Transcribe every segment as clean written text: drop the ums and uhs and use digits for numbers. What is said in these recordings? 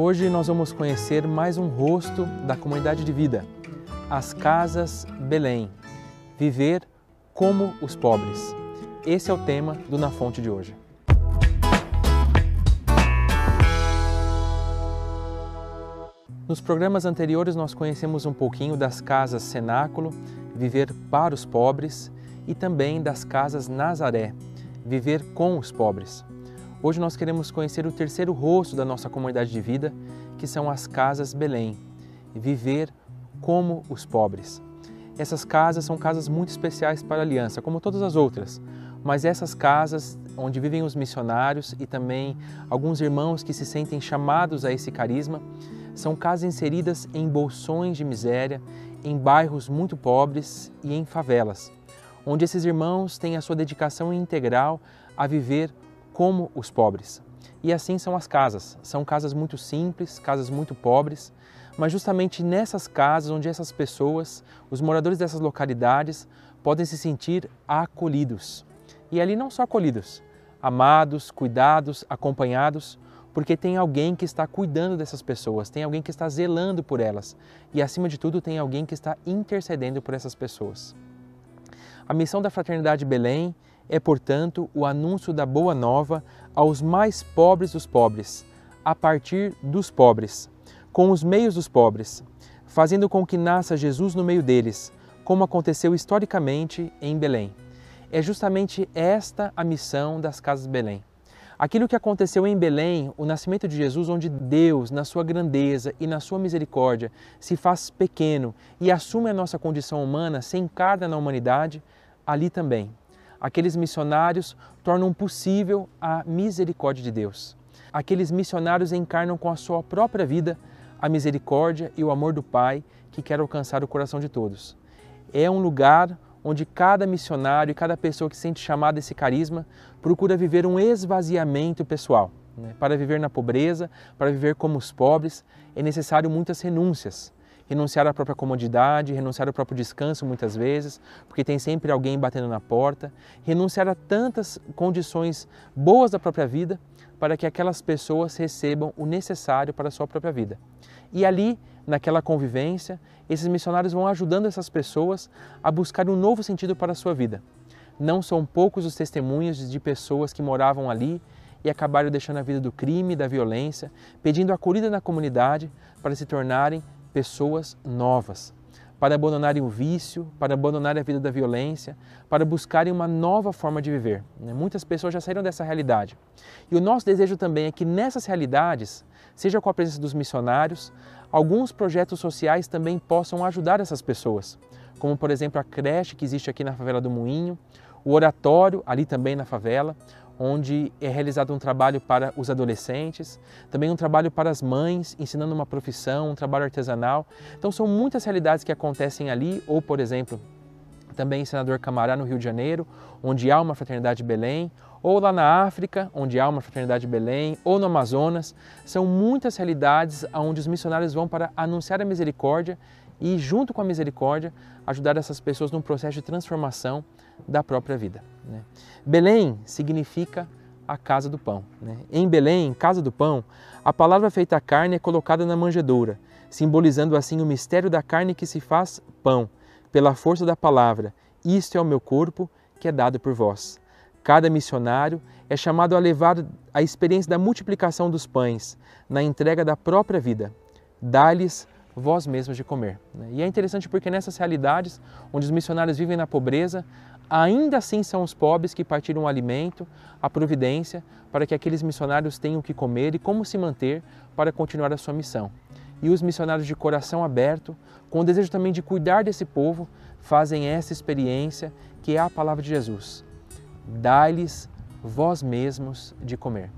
Hoje nós vamos conhecer mais um rosto da comunidade de vida, as Casas Belém, viver como os pobres. Esse é o tema do Na Fonte de hoje. Nos programas anteriores nós conhecemos um pouquinho das casas Cenáculo, viver para os pobres, e também das casas Nazaré, viver com os pobres. Hoje nós queremos conhecer o terceiro rosto da nossa comunidade de vida, que são as Casas Belém, viver como os pobres. Essas casas são casas muito especiais para a Aliança, como todas as outras, mas essas casas onde vivem os missionários e também alguns irmãos que se sentem chamados a esse carisma, são casas inseridas em bolsões de miséria, em bairros muito pobres e em favelas, onde esses irmãos têm a sua dedicação integral a viver como os pobres. E assim são as casas. São casas muito simples, casas muito pobres, mas justamente nessas casas onde essas pessoas, os moradores dessas localidades, podem se sentir acolhidos. E ali não só acolhidos, amados, cuidados, acompanhados, porque tem alguém que está cuidando dessas pessoas, tem alguém que está zelando por elas e, acima de tudo, tem alguém que está intercedendo por essas pessoas. A missão da Fraternidade Belém é, portanto, o anúncio da Boa Nova aos mais pobres dos pobres, a partir dos pobres, com os meios dos pobres, fazendo com que nasça Jesus no meio deles, como aconteceu historicamente em Belém. É justamente esta a missão das Casas Belém. Aquilo que aconteceu em Belém, o nascimento de Jesus, onde Deus, na sua grandeza e na sua misericórdia, se faz pequeno e assume a nossa condição humana, se encarna na humanidade, ali também. Aqueles missionários tornam possível a misericórdia de Deus. Aqueles missionários encarnam com a sua própria vida a misericórdia e o amor do Pai que quer alcançar o coração de todos. É um lugar onde cada missionário e cada pessoa que se sente chamada a esse carisma procura viver um esvaziamento pessoal. Para viver na pobreza, para viver como os pobres, é necessário muitas renúncias. Renunciar à própria comodidade, renunciar ao próprio descanso muitas vezes, porque tem sempre alguém batendo na porta, renunciar a tantas condições boas da própria vida para que aquelas pessoas recebam o necessário para a sua própria vida. E ali, naquela convivência, esses missionários vão ajudando essas pessoas a buscar um novo sentido para a sua vida. Não são poucos os testemunhos de pessoas que moravam ali e acabaram deixando a vida do crime, da violência, pedindo acolhida na comunidade para se tornarem pessoas novas, para abandonarem o vício, para abandonarem a vida da violência, para buscarem uma nova forma de viver. Muitas pessoas já saíram dessa realidade. E o nosso desejo também é que nessas realidades, seja com a presença dos missionários, alguns projetos sociais também possam ajudar essas pessoas, como por exemplo a creche que existe aqui na favela do Moinho, o oratório ali também na favela, onde é realizado um trabalho para os adolescentes, também um trabalho para as mães, ensinando uma profissão, um trabalho artesanal. Então são muitas realidades que acontecem ali, ou por exemplo, também em Senador Camará, no Rio de Janeiro, onde há uma Fraternidade Belém, ou lá na África, onde há uma Fraternidade Belém, ou no Amazonas. São muitas realidades onde os missionários vão para anunciar a misericórdia e, junto com a misericórdia, ajudar essas pessoas num processo de transformação da própria vida. Belém significa a casa do pão. Em Belém, casa do pão, a palavra feita carne é colocada na manjedoura, simbolizando assim o mistério da carne que se faz pão, pela força da palavra. Isto é o meu corpo que é dado por vós. Cada missionário é chamado a levar a experiência da multiplicação dos pães, na entrega da própria vida. Dá-lhes vós mesmos de comer. E é interessante porque nessas realidades, onde os missionários vivem na pobreza, ainda assim são os pobres que partilham o alimento, a providência, para que aqueles missionários tenham o que comer e como se manter para continuar a sua missão. E os missionários de coração aberto, com o desejo também de cuidar desse povo, fazem essa experiência que é a palavra de Jesus. Dai-lhes vós mesmos de comer.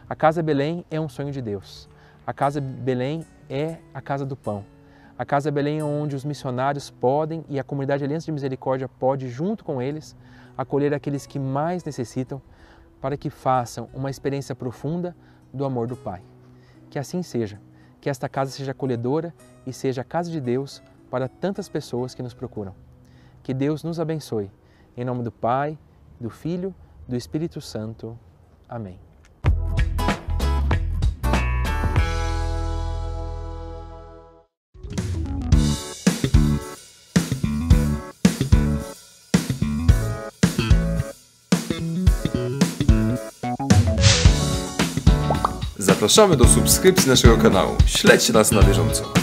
A Casa Belém é um sonho de Deus. A Casa Belém é a casa do pão. A Casa Belém é onde os missionários podem e a comunidade Aliança de Misericórdia pode, junto com eles, acolher aqueles que mais necessitam para que façam uma experiência profunda do amor do Pai. Que assim seja, que esta casa seja acolhedora e seja a casa de Deus para tantas pessoas que nos procuram. Que Deus nos abençoe. Em nome do Pai, do Filho, do Espírito Santo. Amém. Zapraszamy do subskrypcji naszego kanału. Śledźcie nas na bieżąco.